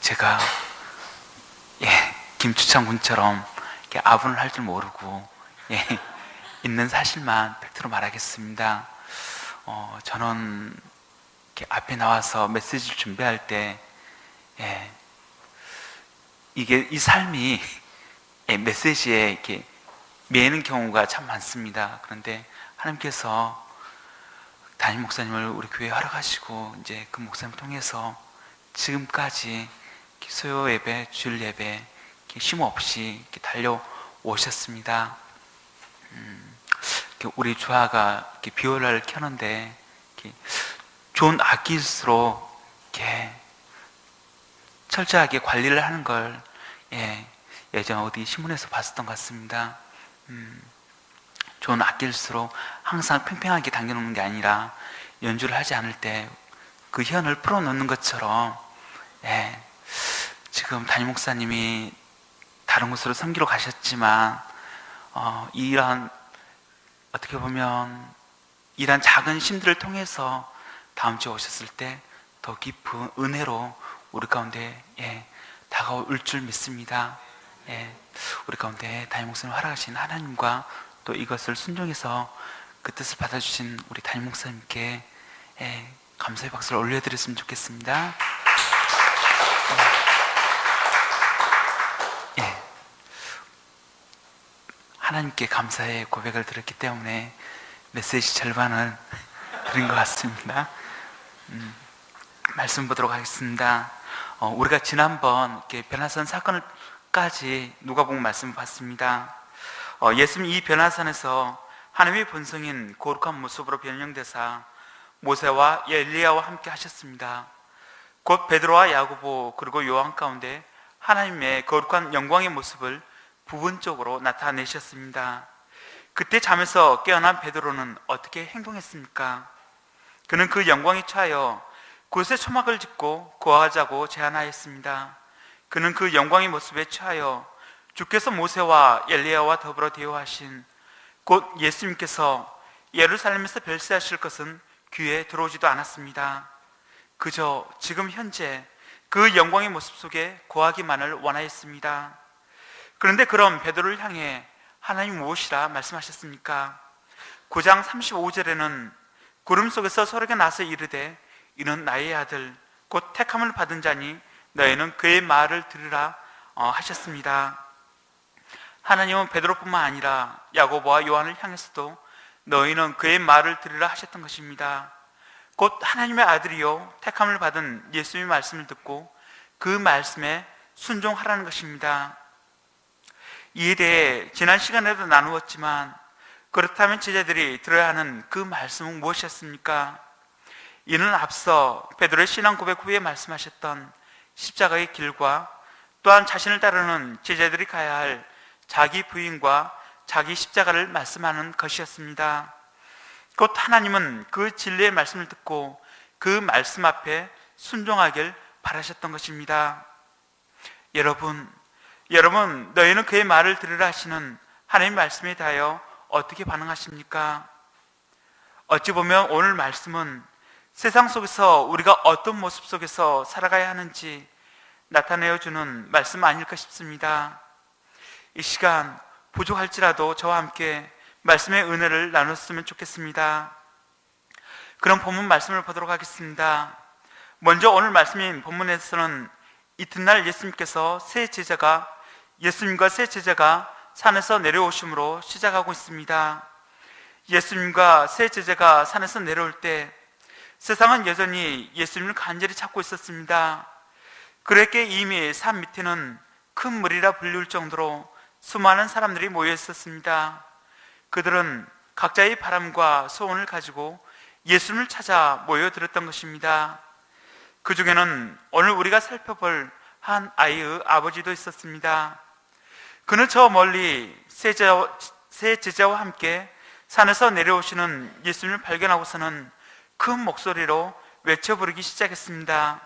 제가 김추창 군처럼 이렇게 아분을 할 줄 모르고 있는 사실만 팩트로 말하겠습니다. 저는 이렇게 앞에 나와서 메시지를 준비할 때 이게 이 삶이 메시지에 이렇게 매이는 경우가 참 많습니다. 그런데 하나님께서 담임 목사님을 우리 교회에 허락하시고 이제 그 목사님 통해서 지금까지 소요 예배, 주일 예배 쉼 없이 이렇게 달려오셨습니다. 우리 주아가 이렇게 비올라를 켜는데 좋은 악기일수록 이렇게 철저하게 관리를 하는 걸 예전 어디 신문에서 봤었던 것 같습니다. 좋은 악기일수록 항상 팽팽하게 당겨놓는 게 아니라 연주를 하지 않을 때 그 현을 풀어놓는 것처럼 지금 담임 목사님이 다른 곳으로 섬기러 가셨지만 이런 어떻게 보면 이런 작은 심들을 통해서 다음 주에 오셨을 때 더 깊은 은혜로 우리 가운데 다가올 줄 믿습니다. 우리 가운데 담임 목사님 허락하신 하나님과 또 이것을 순종해서 그 뜻을 받아주신 우리 담임 목사님께 감사의 박수를 올려드렸으면 좋겠습니다. 하나님께 감사의 고백을 드렸기 때문에 메시지 절반을 드린 것 같습니다. 말씀 보도록 하겠습니다. 우리가 지난번 이렇게 변화산 사건을까지 누가복음 말씀을 봤습니다. 예수님 이 변화산에서 하나님의 본성인 거룩한 모습으로 변형되사 모세와 엘리야와 함께 하셨습니다. 곧 베드로와 야고보 그리고 요한 가운데 하나님의 거룩한 영광의 모습을 부분적으로 나타내셨습니다. 그때 잠에서 깨어난 베드로는 어떻게 행동했습니까? 그는 그 영광에 처하여 그곳에 초막을 짓고 거하자고 제안하였습니다. 그는 그 영광의 모습에 처하여 주께서 모세와 엘리야와 더불어 대우하신 곧 예수님께서 예루살렘에서 별세하실 것은 귀에 들어오지도 않았습니다. 그저 지금 현재 그 영광의 모습 속에 거하기만을 원하였습니다. 그런데 그럼 베드로를 향해 하나님 무엇이라 말씀하셨습니까? 9장 35절에는 구름 속에서 서로에게 나서 이르되 이는 나의 아들 곧 택함을 받은 자니 너희는 그의 말을 들으라 하셨습니다. 하나님은 베드로뿐만 아니라 야고보와 요한을 향해서도 너희는 그의 말을 들으라 하셨던 것입니다. 곧 하나님의 아들이요 택함을 받은 예수님의 말씀을 듣고 그 말씀에 순종하라는 것입니다. 이에 대해 지난 시간에도 나누었지만 그렇다면 제자들이 들어야 하는 그 말씀은 무엇이었습니까? 이는 앞서 베드로의 신앙 고백 후에 말씀하셨던 십자가의 길과 또한 자신을 따르는 제자들이 가야 할 자기 부인과 자기 십자가를 말씀하는 것이었습니다. 곧 하나님은 그 진리의 말씀을 듣고 그 말씀 앞에 순종하길 바라셨던 것입니다. 여러분 너희는 그의 말을 들으라 하시는 하나님의 말씀에 대하여 어떻게 반응하십니까? 어찌 보면 오늘 말씀은 세상 속에서 우리가 어떤 모습 속에서 살아가야 하는지 나타내어주는 말씀 아닐까 싶습니다. 이 시간 부족할지라도 저와 함께 말씀의 은혜를 나눴으면 좋겠습니다. 그럼 본문 말씀을 보도록 하겠습니다. 먼저 오늘 말씀인 본문에서는 이튿날 예수님과 세 제자가 산에서 내려오심으로 시작하고 있습니다. 예수님과 세 제자가 산에서 내려올 때 세상은 여전히 예수님을 간절히 찾고 있었습니다. 그렇게 이미 산 밑에는 큰 물이라 불릴 정도로 수많은 사람들이 모여 있었습니다. 그들은 각자의 바람과 소원을 가지고 예수님을 찾아 모여들었던 것입니다. 그 중에는 오늘 우리가 살펴볼 한 아이의 아버지도 있었습니다. 그는 저 멀리 세 제자와 함께 산에서 내려오시는 예수님을 발견하고서는 큰 목소리로 외쳐 부르기 시작했습니다.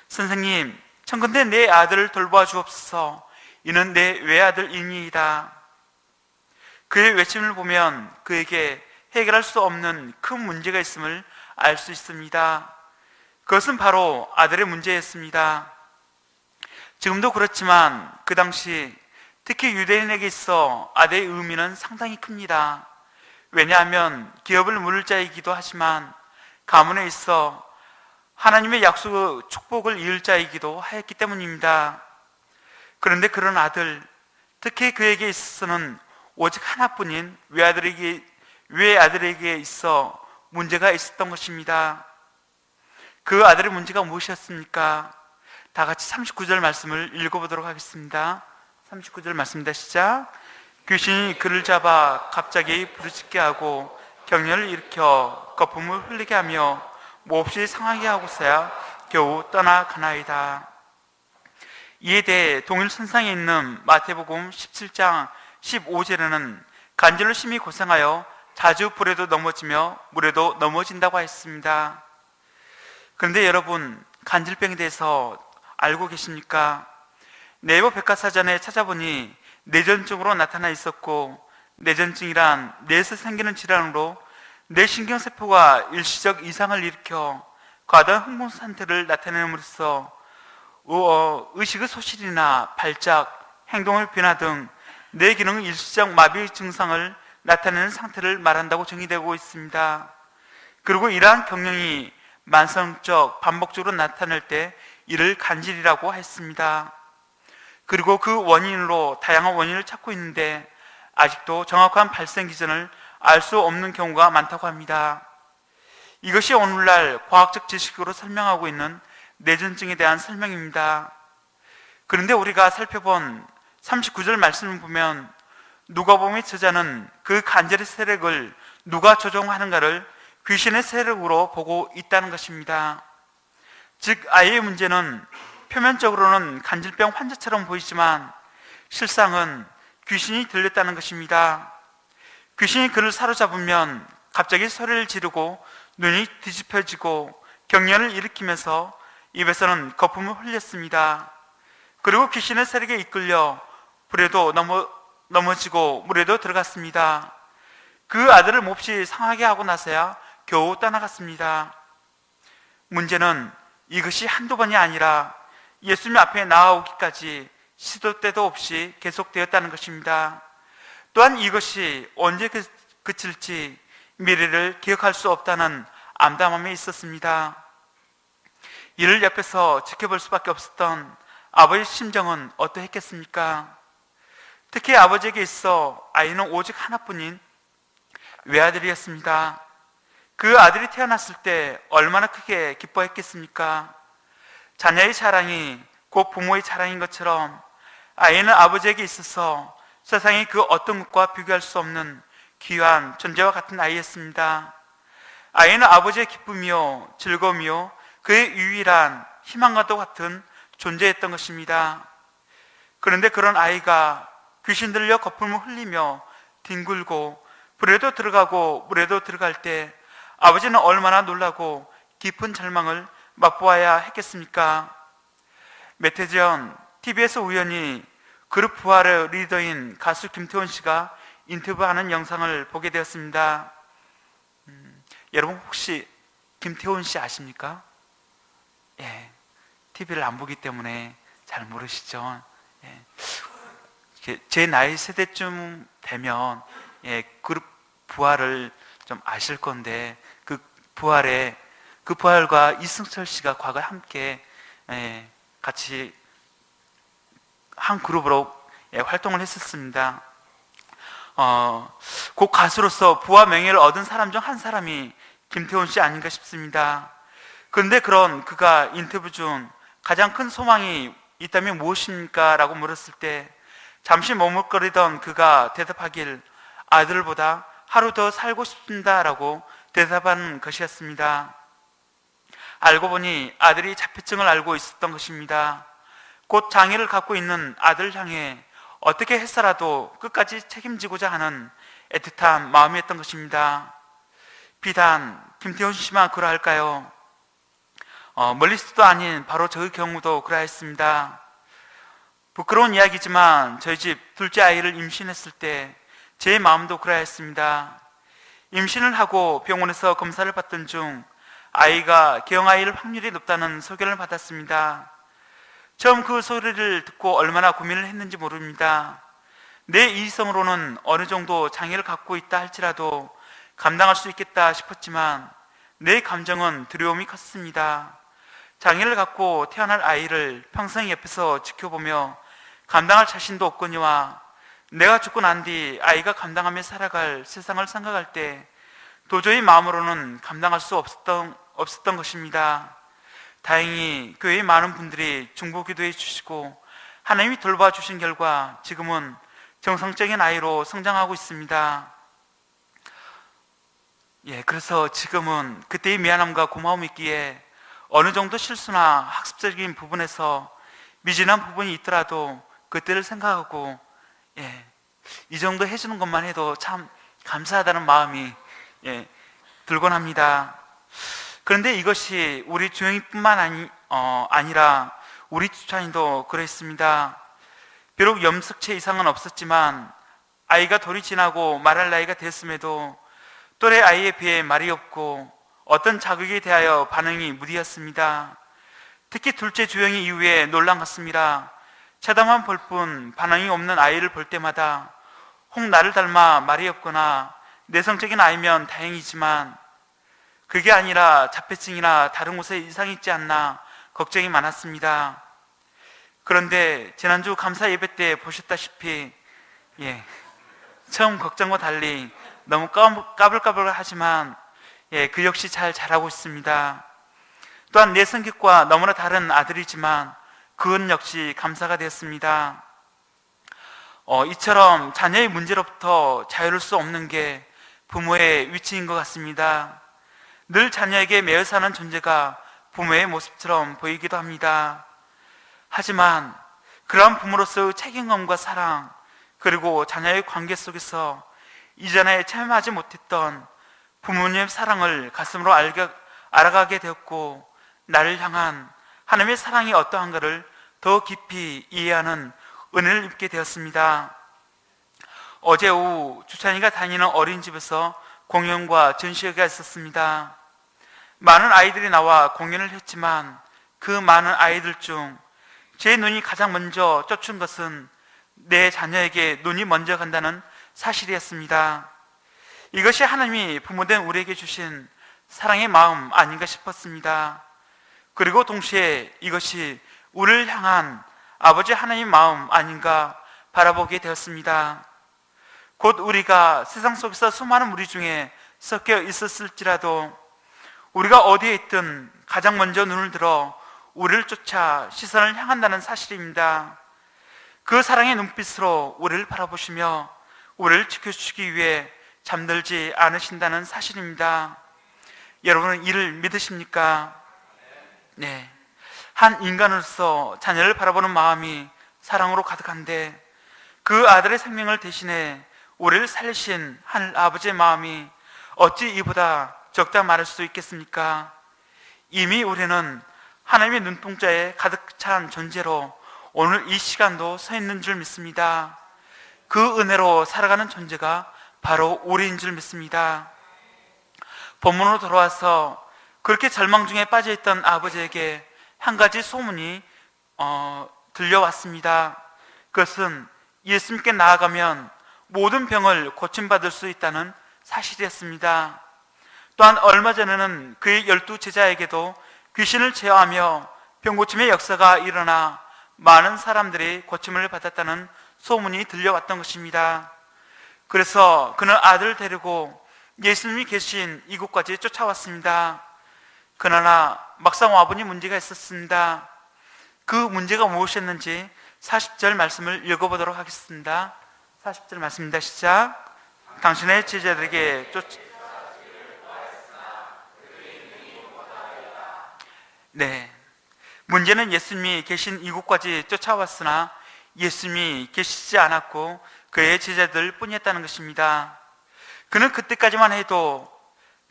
선생님, 청컨대 내 아들을 돌보아 주옵소서. 이는 내 외아들이니이다. 그의 외침을 보면 그에게 해결할 수 없는 큰 문제가 있음을 알 수 있습니다. 그것은 바로 아들의 문제였습니다. 지금도 그렇지만 그 당시 특히 유대인에게 있어 아들의 의미는 상당히 큽니다. 왜냐하면 기업을 물을 자이기도 하지만 가문에 있어 하나님의 약속 축복을 이을 자이기도 하였기 때문입니다. 그런데 그런 아들, 특히 그에게 있어서는 오직 하나뿐인 외아들에게 있어 문제가 있었던 것입니다. 그 아들의 문제가 무엇이었습니까? 다 같이 39절 말씀을 읽어보도록 하겠습니다. 39절 말씀입니다. 시작. 귀신이 그를 잡아 갑자기 부르짖게 하고 경련을 일으켜 거품을 흘리게 하며 몹시 상하게 하고서야 겨우 떠나가나이다. 이에 대해 동일선상에 있는 마태복음 17장 15절에는 간질로 심히 고생하여 자주 불에도 넘어지며 물에도 넘어진다고 했습니다. 그런데 여러분, 간질병에 대해서 알고 계십니까? 네이버 백과사전에 찾아보니 뇌전증으로 나타나 있었고, 뇌전증이란 뇌에서 생기는 질환으로 뇌신경세포가 일시적 이상을 일으켜 과다한 흥분 상태를 나타내므로써 의식의 소실이나 발작, 행동의 변화 등 뇌 기능 일시적 마비 증상을 나타내는 상태를 말한다고 정의되고 있습니다. 그리고 이러한 경련이 만성적, 반복적으로 나타날 때 이를 간질이라고 했습니다. 그리고 그 원인으로 다양한 원인을 찾고 있는데 아직도 정확한 발생 기전을 알 수 없는 경우가 많다고 합니다. 이것이 오늘날 과학적 지식으로 설명하고 있는 뇌전증에 대한 설명입니다. 그런데 우리가 살펴본 39절 말씀을 보면 누가복음의 저자는 그 간질의 세력을 누가 조종하는가를 귀신의 세력으로 보고 있다는 것입니다. 즉 아이의 문제는 표면적으로는 간질병 환자처럼 보이지만 실상은 귀신이 들렸다는 것입니다. 귀신이 그를 사로잡으면 갑자기 소리를 지르고 눈이 뒤집혀지고 경련을 일으키면서 입에서는 거품을 흘렸습니다. 그리고 귀신의 세력에 이끌려 불에도 넘어지고 물에도 들어갔습니다. 그 아들을 몹시 상하게 하고 나서야 겨우 떠나갔습니다. 문제는 이것이 한두 번이 아니라 예수님 앞에 나아오기까지 시도 때도 없이 계속되었다는 것입니다. 또한 이것이 언제 그칠지 미래를 기억할 수 없다는 암담함이 있었습니다. 이를 옆에서 지켜볼 수밖에 없었던 아버지의 심정은 어떠했겠습니까? 특히 아버지에게 있어 아이는 오직 하나뿐인 외아들이었습니다. 그 아들이 태어났을 때 얼마나 크게 기뻐했겠습니까? 자녀의 자랑이 곧 부모의 자랑인 것처럼 아이는 아버지에게 있어서 세상의 그 어떤 것과 비교할 수 없는 귀한 존재와 같은 아이였습니다. 아이는 아버지의 기쁨이요 즐거움이요 그의 유일한 희망과도 같은 존재였던 것입니다. 그런데 그런 아이가 귀신 들려 거품을 흘리며 뒹굴고 불에도 들어가고 물에도 들어갈 때 아버지는 얼마나 놀라고 깊은 절망을 맛보아야 했겠습니까? 몇 해 전 TV에서 우연히 그룹 부활의 리더인 가수 김태훈 씨가 인터뷰하는 영상을 보게 되었습니다. 여러분 혹시 김태훈 씨 아십니까? 예, TV를 안 보기 때문에 잘 모르시죠? 예. 제 나이 세대쯤 되면 그룹 부활을 좀 아실 건데 그 부활과 이승철 씨가 과거에 함께 같이 한 그룹으로 활동을 했었습니다. 곧 가수로서 부와 명예를 얻은 사람 중 한 사람이 김태훈 씨 아닌가 싶습니다. 그런데 그가 인터뷰 중 가장 큰 소망이 있다면 무엇입니까? 라고 물었을 때 잠시 머뭇거리던 그가 대답하길 아들보다 하루 더 살고 싶습니다 라고 대답한 것이었습니다. 알고 보니 아들이 자폐증을 앓고 있었던 것입니다. 곧 장애를 갖고 있는 아들을 향해 어떻게 해서라도 끝까지 책임지고자 하는 애틋한 마음이었던 것입니다. 비단 김태훈 씨만 그러할까요? 멀리서도 아닌 바로 저의 경우도 그러했습니다. 부끄러운 이야기지만 저희 집 둘째 아이를 임신했을 때 제 마음도 그러했습니다. 임신을 하고 병원에서 검사를 받던 중 아이가 경아일 확률이 높다는 소견을 받았습니다. 처음 그 소리를 듣고 얼마나 고민을 했는지 모릅니다. 내 이성으로는 어느 정도 장애를 갖고 있다 할지라도 감당할 수 있겠다 싶었지만 내 감정은 두려움이 컸습니다. 장애를 갖고 태어날 아이를 평생 옆에서 지켜보며 감당할 자신도 없거니와 내가 죽고 난 뒤 아이가 감당하며 살아갈 세상을 생각할 때 도저히 마음으로는 감당할 수 없었던 것입니다. 다행히 교회의 많은 분들이 중보기도해 주시고 하나님이 돌봐 주신 결과 지금은 정상적인 아이로 성장하고 있습니다. 그래서 지금은 그때의 미안함과 고마움이 있기에 어느 정도 실수나 학습적인 부분에서 미진한 부분이 있더라도 그때를 생각하고 이 정도 해주는 것만 해도 참 감사하다는 마음이 들곤 합니다. 그런데 이것이 우리 주영이뿐만 아니라 우리 주찬이도 그랬습니다. 비록 염색체 이상은 없었지만 아이가 돌이 지나고 말할 나이가 됐음에도 또래 아이에 비해 말이 없고 어떤 자극에 대하여 반응이 무디였습니다. 특히 둘째 주영이 이후에 놀란 같습니다. 쳐다만 볼 뿐 반응이 없는 아이를 볼 때마다 혹 나를 닮아 말이 없거나 내성적인 아이면 다행이지만 그게 아니라 자폐증이나 다른 곳에 이상이 있지 않나 걱정이 많았습니다. 그런데 지난주 감사 예배 때 보셨다시피 처음 걱정과 달리 너무 까불까불하지만 그 역시 잘 자라고 있습니다. 또한 내 성격과 너무나 다른 아들이지만 그건 역시 감사가 되었습니다. 이처럼 자녀의 문제로부터 자유로울 수 없는 게 부모의 위치인 것 같습니다. 늘 자녀에게 매여 사는 존재가 부모의 모습처럼 보이기도 합니다. 하지만 그러한 부모로서의 책임감과 사랑 그리고 자녀의 관계 속에서 이전에 체험하지 못했던 부모님의 사랑을 가슴으로 알아가게 되었고 나를 향한 하나님의 사랑이 어떠한가를 더 깊이 이해하는 은혜를 입게 되었습니다. 어제 오후 주찬이가 다니는 어린이집에서 공연과 전시회가 있었습니다. 많은 아이들이 나와 공연을 했지만 그 많은 아이들 중 제 눈이 가장 먼저 쫓은 것은 내 자녀에게 눈이 먼저 간다는 사실이었습니다. 이것이 하나님이 부모된 우리에게 주신 사랑의 마음 아닌가 싶었습니다. 그리고 동시에 이것이 우리를 향한 아버지 하나님의 마음 아닌가 바라보게 되었습니다. 곧 우리가 세상 속에서 수많은 무리 중에 섞여 있었을지라도 우리가 어디에 있든 가장 먼저 눈을 들어 우리를 쫓아 시선을 향한다는 사실입니다. 그 사랑의 눈빛으로 우리를 바라보시며 우리를 지켜주시기 위해 잠들지 않으신다는 사실입니다. 여러분은 이를 믿으십니까? 네. 한 인간으로서 자녀를 바라보는 마음이 사랑으로 가득한데 그 아들의 생명을 대신해 우리를 살리신 하늘 아버지의 마음이 어찌 이보다 적다 말할 수 있겠습니까? 이미 우리는 하나님의 눈동자에 가득 찬 존재로 오늘 이 시간도 서 있는 줄 믿습니다. 그 은혜로 살아가는 존재가 바로 우리인 줄 믿습니다. 본문으로 돌아와서 그렇게 절망 중에 빠져있던 아버지에게 한 가지 소문이 들려왔습니다. 그것은 예수님께 나아가면 모든 병을 고침받을 수 있다는 사실이었습니다. 또한 얼마 전에는 그의 12 제자에게도 귀신을 제어하며 병고침의 역사가 일어나 많은 사람들이 고침을 받았다는 소문이 들려왔던 것입니다. 그래서 그는 아들을 데리고 예수님이 계신 이곳까지 쫓아왔습니다. 그러나 막상 와보니 문제가 있었습니다. 그 문제가 무엇이었는지 40절 말씀을 읽어보도록 하겠습니다. 40절 말씀입니다. 시작. 당신의 제자들에게 문제는 예수님이 계신 이곳까지 쫓아왔으나 예수님이 계시지 않았고 그의 제자들 뿐이었다는 것입니다. 그는 그때까지만 해도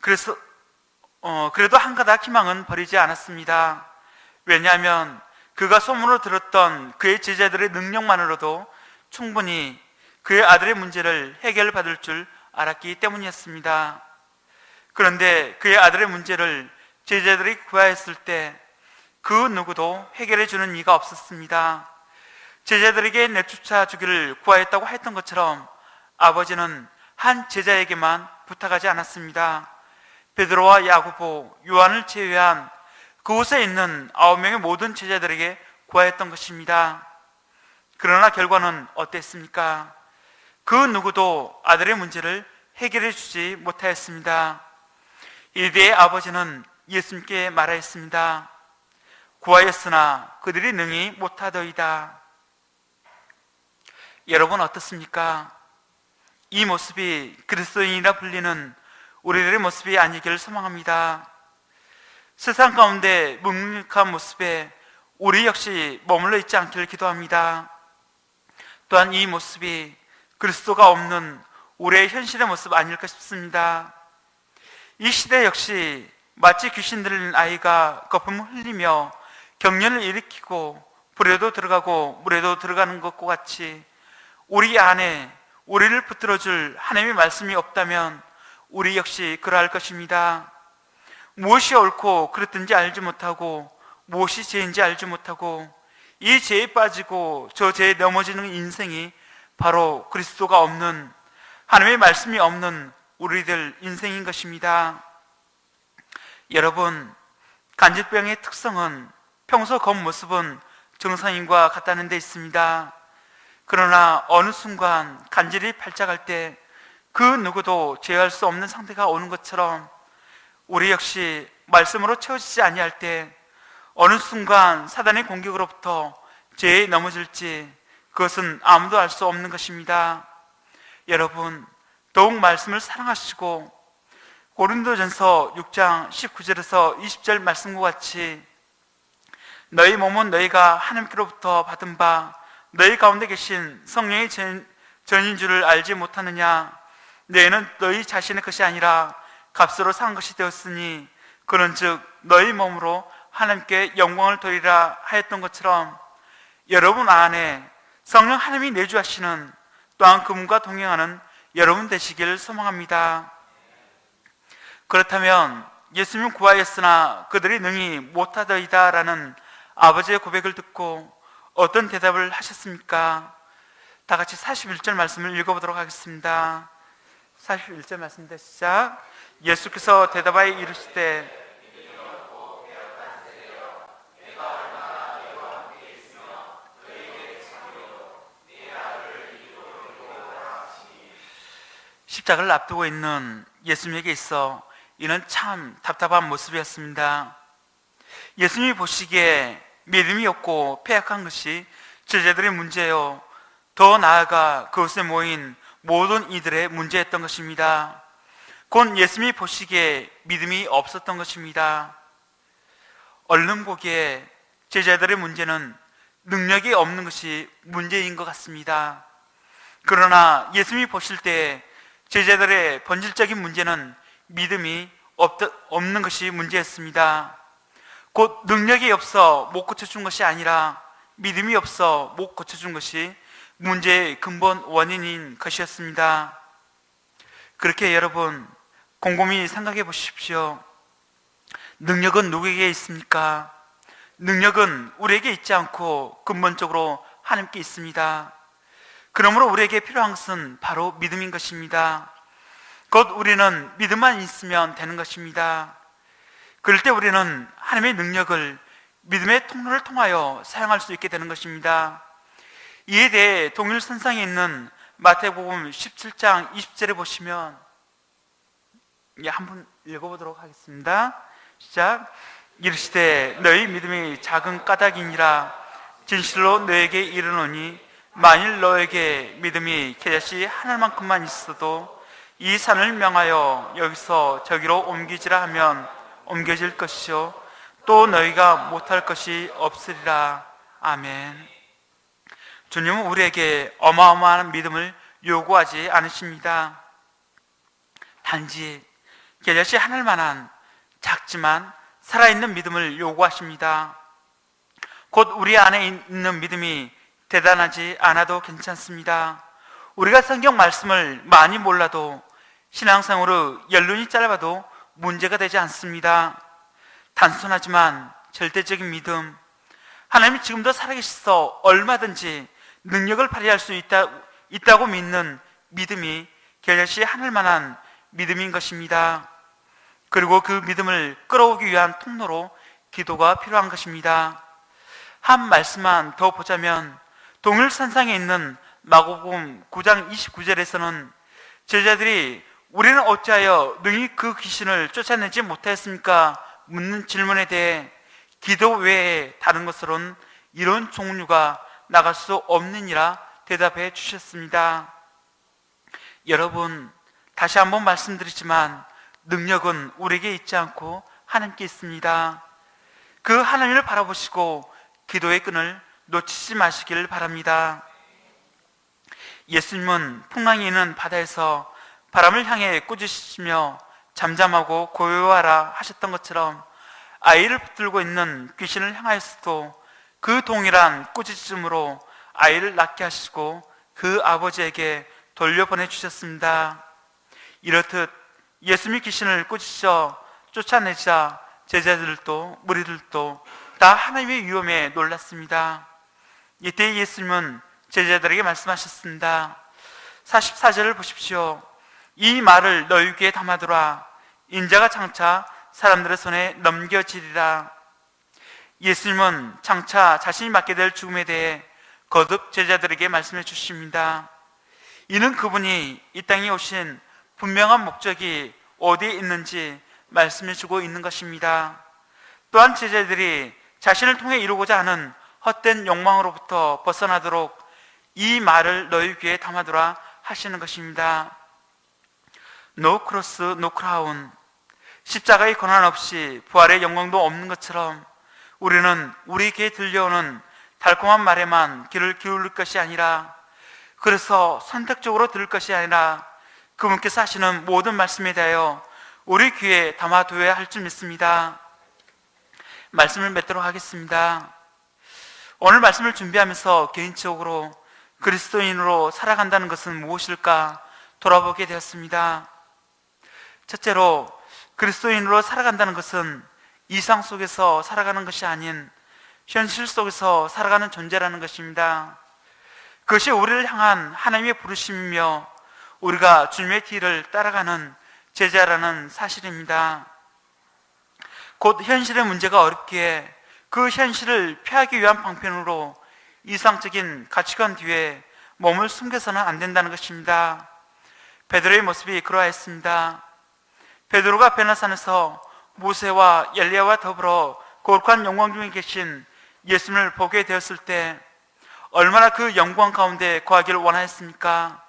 그래도 한 가닥 희망은 버리지 않았습니다. 왜냐하면 그가 소문으로 들었던 그의 제자들의 능력만으로도 충분히 그의 아들의 문제를 해결받을 줄 알았기 때문이었습니다. 그런데 그의 아들의 문제를 제자들이 구하였을 때 그 누구도 해결해 주는 이가 없었습니다. 제자들에게 내쫓아 주기를 구하였다고 했던 것처럼 아버지는 한 제자에게만 부탁하지 않았습니다. 베드로와 야고보, 요한을 제외한 그곳에 있는 9명의 모든 제자들에게 구하였던 것입니다. 그러나 결과는 어땠습니까? 그 누구도 아들의 문제를 해결해 주지 못하였습니다. 이때의 아버지는 예수님께 말하였습니다. 구하였으나 그들이 능히 못하더이다. 여러분 어떻습니까? 이 모습이 그리스도인이라 불리는 우리들의 모습이 아니기를 소망합니다. 세상 가운데 묵묵한 모습에 우리 역시 머물러 있지 않기를 기도합니다. 또한 이 모습이 그리스도가 없는 우리의 현실의 모습 아닐까 싶습니다. 이 시대 역시 마치 귀신 들린 아이가 거품을 흘리며 경련을 일으키고 불에도 들어가고 물에도 들어가는 것과 같이 우리 안에 우리를 붙들어줄 하나님의 말씀이 없다면 우리 역시 그러할 것입니다. 무엇이 옳고 그랬든지 알지 못하고 무엇이 죄인지 알지 못하고 이 죄에 빠지고 저 죄에 넘어지는 인생이 바로 그리스도가 없는, 하나님의 말씀이 없는 우리들 인생인 것입니다. 여러분, 간질병의 특성은 평소 겉모습은 정상인과 같다는 데 있습니다. 그러나 어느 순간 간질이 발작할 때 그 누구도 제어할 수 없는 상태가 오는 것처럼 우리 역시 말씀으로 채워지지 아니할 때 어느 순간 사단의 공격으로부터 죄에 넘어질지 그것은 아무도 알 수 없는 것입니다. 여러분, 더욱 말씀을 사랑하시고 고린도전서 6장 19절에서 20절 말씀과 같이 너희 몸은 너희가 하나님께로부터 받은 바 너희 가운데 계신 성령의 전인 줄을 알지 못하느냐? 너희는 너희 자신의 것이 아니라 값으로 산 것이 되었으니 그런즉 너희 몸으로 하나님께 영광을 돌리라 하였던 것처럼 여러분 안에 성령 하나님이 내주하시는 또한 그분과 동행하는 여러분 되시기를 소망합니다. 그렇다면 예수님 구하였으나 그들이 능히 못하더이다 라는 아버지의 고백을 듣고 어떤 대답을 하셨습니까? 다 같이 41절 말씀을 읽어보도록 하겠습니다. 41절 말씀입니다. 시작. 예수께서 대답하여 이르시되 십자가를 앞두고 있는 예수님에게 있어 이는 참 답답한 모습이었습니다. 예수님이 보시기에 믿음이 없고 패약한 것이 제자들의 문제요, 더 나아가 그곳에 모인 모든 이들의 문제였던 것입니다. 곧 예수님이 보시기에 믿음이 없었던 것입니다. 얼른 보기에 제자들의 문제는 능력이 없는 것이 문제인 것 같습니다. 그러나 예수님이 보실 때 제자들의 본질적인 문제는 믿음이 없는 것이 문제였습니다. 곧 능력이 없어 못 고쳐준 것이 아니라 믿음이 없어 못 고쳐준 것이 문제의 근본 원인인 것이었습니다. 그렇게 여러분 곰곰이 생각해 보십시오. 능력은 누구에게 있습니까? 능력은 우리에게 있지 않고 근본적으로 하나님께 있습니다. 그러므로 우리에게 필요한 것은 바로 믿음인 것입니다. 곧 우리는 믿음만 있으면 되는 것입니다. 그럴 때 우리는 하나님의 능력을 믿음의 통로를 통하여 사용할 수 있게 되는 것입니다. 이에 대해 동일선상에 있는 마태복음 17장 20절에 보시면 한번 읽어보도록 하겠습니다. 시작. 이르시되 너희 믿음이 작은 까닭이니라. 진실로 너에게 이르노니 만일 너에게 믿음이 겨자씨 하늘만큼만 있어도 이 산을 명하여 여기서 저기로 옮기지라 하면 옮겨질 것이요 또 너희가 못할 것이 없으리라. 아멘. 주님은 우리에게 어마어마한 믿음을 요구하지 않으십니다. 단지 겨자씨 하늘만한 작지만 살아있는 믿음을 요구하십니다. 곧 우리 안에 있는 믿음이 대단하지 않아도 괜찮습니다. 우리가 성경 말씀을 많이 몰라도 신앙생활로 연륜이 짧아도 문제가 되지 않습니다. 단순하지만 절대적인 믿음, 하나님이 지금도 살아계셔서 얼마든지 능력을 발휘할 수 있다고 믿는 믿음이 결시 하늘만한 믿음인 것입니다. 그리고 그 믿음을 끌어오기 위한 통로로 기도가 필요한 것입니다. 한 말씀만 더 보자면 동일산상에 있는 마가복음 9장 29절에서는 제자들이 우리는 어찌하여 능히 그 귀신을 쫓아내지 못하였습니까? 묻는 질문에 대해 기도 외에 다른 것으로는 이런 종류가 나갈 수 없느니라 대답해 주셨습니다. 여러분, 다시 한번 말씀드리지만 능력은 우리에게 있지 않고 하나님께 있습니다. 그 하나님을 바라보시고 기도의 끈을 놓치지 마시기를 바랍니다. 예수님은 풍랑이 있는 바다에서 바람을 향해 꾸짖으시며 잠잠하고 고요하라 하셨던 것처럼 아이를 붙들고 있는 귀신을 향하여서도 그 동일한 꾸짖음으로 아이를 낫게 하시고 그 아버지에게 돌려보내 주셨습니다. 이렇듯 예수님이 귀신을 꾸짖어 쫓아내자 제자들도 무리들도 다 하나님의 위엄에 놀랐습니다. 이때 예수님은 제자들에게 말씀하셨습니다. 44절을 보십시오. 이 말을 너희 귀에 담아두라. 인자가 장차 사람들의 손에 넘겨지리라. 예수님은 장차 자신이 맞게 될 죽음에 대해 거듭 제자들에게 말씀해 주십니다. 이는 그분이 이 땅에 오신 분명한 목적이 어디에 있는지 말씀해 주고 있는 것입니다. 또한 제자들이 자신을 통해 이루고자 하는 헛된 욕망으로부터 벗어나도록 이 말을 너희 귀에 담아두라 하시는 것입니다. No cross, no crown. 십자가의 고난 없이 부활의 영광도 없는 것처럼 우리는 우리 귀에 들려오는 달콤한 말에만 귀를 기울일 것이 아니라, 그래서 선택적으로 들을 것이 아니라 그분께서 하시는 모든 말씀에 대하여 우리 귀에 담아두어야 할 줄 믿습니다. 말씀을 맺도록 하겠습니다. 오늘 말씀을 준비하면서 개인적으로 그리스도인으로 살아간다는 것은 무엇일까 돌아보게 되었습니다. 첫째로, 그리스도인으로 살아간다는 것은 이상 속에서 살아가는 것이 아닌 현실 속에서 살아가는 존재라는 것입니다. 그것이 우리를 향한 하나님의 부르심이며 우리가 주님의 뒤를 따라가는 제자라는 사실입니다. 곧 현실의 문제가 어렵기에 그 현실을 피하기 위한 방편으로 이상적인 가치관 뒤에 몸을 숨겨서는 안 된다는 것입니다. 베드로의 모습이 그러했습니다. 베드로가 베나산에서 모세와 엘리야와 더불어 거룩한 영광 중에 계신 예수님을 보게 되었을 때 얼마나 그 영광 가운데 거하기를 원하였습니까?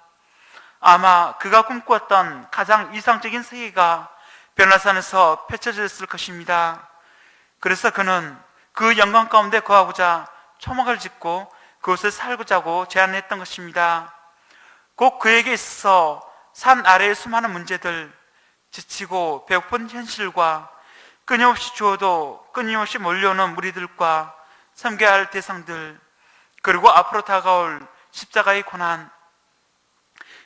아마 그가 꿈꾸었던 가장 이상적인 세계가 베나산에서 펼쳐졌을 것입니다. 그래서 그는 그 영광 가운데 거하고자 초막을 짓고 그곳에 살고자 하고 제안했던 것입니다. 꼭 그에게 있어서 산 아래의 수많은 문제들, 지치고 배고픈 현실과 끊임없이 주어도 끊임없이 몰려오는 무리들과 섬겨야 할 대상들, 그리고 앞으로 다가올 십자가의 고난,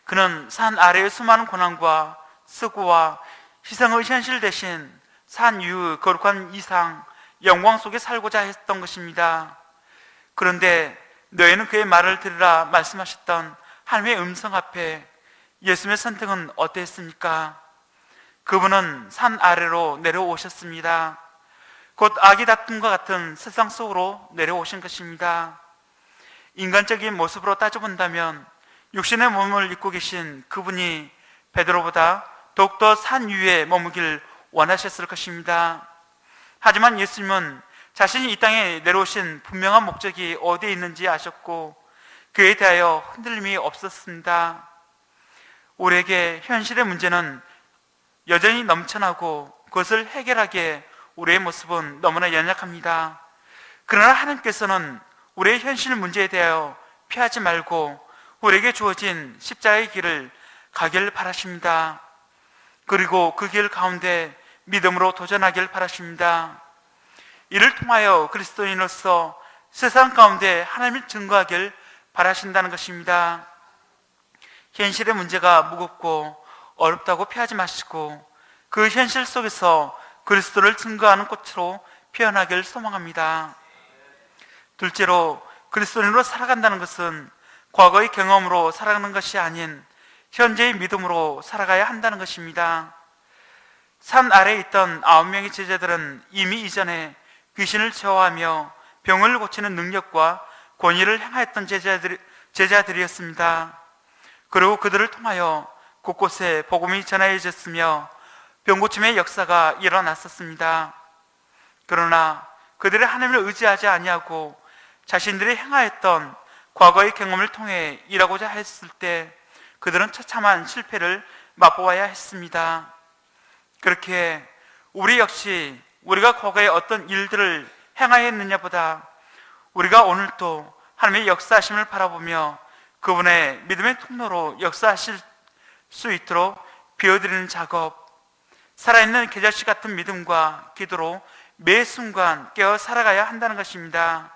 그는 산 아래의 수많은 고난과 수고와 희생의 현실 대신 산 위의 거룩한 이상, 영광 속에 살고자 했던 것입니다. 그런데 너희는 그의 말을 들으라 말씀하셨던 하나님의 음성 앞에 예수님의 선택은 어땠습니까? 그분은 산 아래로 내려오셨습니다. 곧 아기 다툼과 같은 세상 속으로 내려오신 것입니다. 인간적인 모습으로 따져본다면 육신의 몸을 입고 계신 그분이 베드로보다 더욱더 산 위에 머무길 원하셨을 것입니다. 하지만 예수님은 자신이 이 땅에 내려오신 분명한 목적이 어디에 있는지 아셨고 그에 대하여 흔들림이 없었습니다. 우리에게 현실의 문제는 여전히 넘쳐나고 그것을 해결하기에 우리의 모습은 너무나 연약합니다. 그러나 하나님께서는 우리의 현실 문제에 대하여 피하지 말고 우리에게 주어진 십자가의 길을 가길 바라십니다. 그리고 그 길 가운데 믿음으로 도전하길 바라십니다. 이를 통하여 그리스도인으로서 세상 가운데 하나님을 증거하길 바라신다는 것입니다. 현실의 문제가 무겁고 어렵다고 피하지 마시고 그 현실 속에서 그리스도를 증거하는 꽃으로 표현하길 소망합니다. 둘째로, 그리스도인으로 살아간다는 것은 과거의 경험으로 살아가는 것이 아닌 현재의 믿음으로 살아가야 한다는 것입니다. 산 아래에 있던 9명의 제자들은 이미 이전에 귀신을 제어하며 병을 고치는 능력과 권위를 행하였던 제자들이었습니다. 그리고 그들을 통하여 곳곳에 복음이 전해졌으며 병고침의 역사가 일어났었습니다. 그러나 그들이 하나님을 의지하지 아니하고 자신들이 행하였던 과거의 경험을 통해 일하고자 했을 때 그들은 처참한 실패를 맛보아야 했습니다. 그렇게 우리 역시 우리가 과거에 어떤 일들을 행하였느냐보다 우리가 오늘도 하나님의 역사하심을 바라보며 그분의 믿음의 통로로 역사하실 수 있도록 비워드리는 작업, 살아있는 계절씨 같은 믿음과 기도로 매 순간 깨어 살아가야 한다는 것입니다.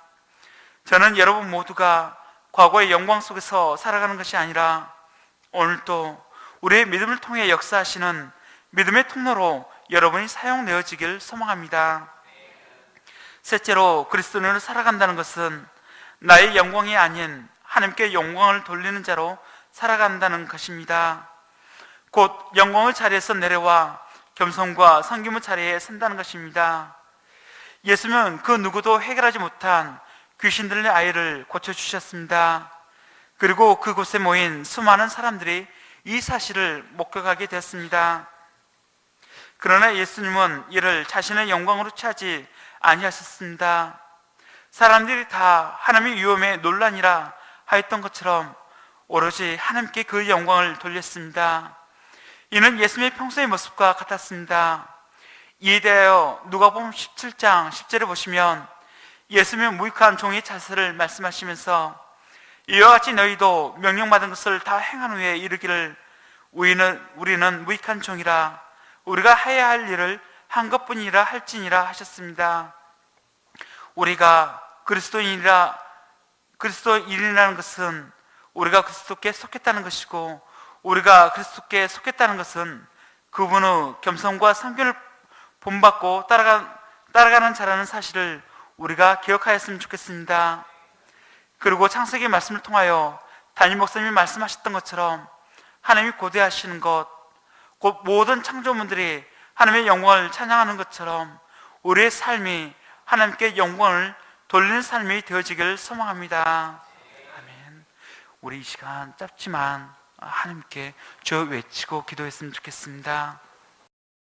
저는 여러분 모두가 과거의 영광 속에서 살아가는 것이 아니라 오늘도 우리의 믿음을 통해 역사하시는 믿음의 통로로 여러분이 사용되어지길 소망합니다. 셋째로, 그리스도인으로 살아간다는 것은 나의 영광이 아닌 하나님께 영광을 돌리는 자로 살아간다는 것입니다. 곧 영광의 자리에서 내려와 겸손과 섬김의 자리에 선다는 것입니다. 예수님은 그 누구도 해결하지 못한 귀신 들린 아이를 고쳐주셨습니다. 그리고 그곳에 모인 수많은 사람들이 이 사실을 목격하게 되었습니다. 그러나 예수님은 이를 자신의 영광으로 취하지 아니하셨습니다. 사람들이 다 하나님의 위엄에 논란이라 하였던 것처럼 오로지 하나님께 그 영광을 돌렸습니다. 이는 예수님의 평소의 모습과 같았습니다. 이에 대하여 누가복음 17장 10절에 보시면 예수님의 무익한 종의 자세를 말씀하시면서 이와 같이 너희도 명령받은 것을 다 행한 후에 이르기를 우리는 무익한 종이라 우리가 해야 할 일을 한 것뿐이라 할지니라 하셨습니다. 우리가 그리스도인이라는 것은 우리가 그리스도께 속했다는 것이고, 우리가 그리스도께 속했다는 것은 그분의 겸손과 섬김을 본받고 따라가는 자라는 사실을 우리가 기억하였으면 좋겠습니다. 그리고 창세기 말씀을 통하여 담임 목사님이 말씀하셨던 것처럼 하나님이 고대하시는 것, 곧 모든 창조물들이 하나님의 영광을 찬양하는 것처럼 우리의 삶이 하나님께 영광을 돌리는 삶이 되어지길 소망합니다. 아멘. 우리 이 시간 짧지만 하나님께 주여 외치고 기도했으면 좋겠습니다.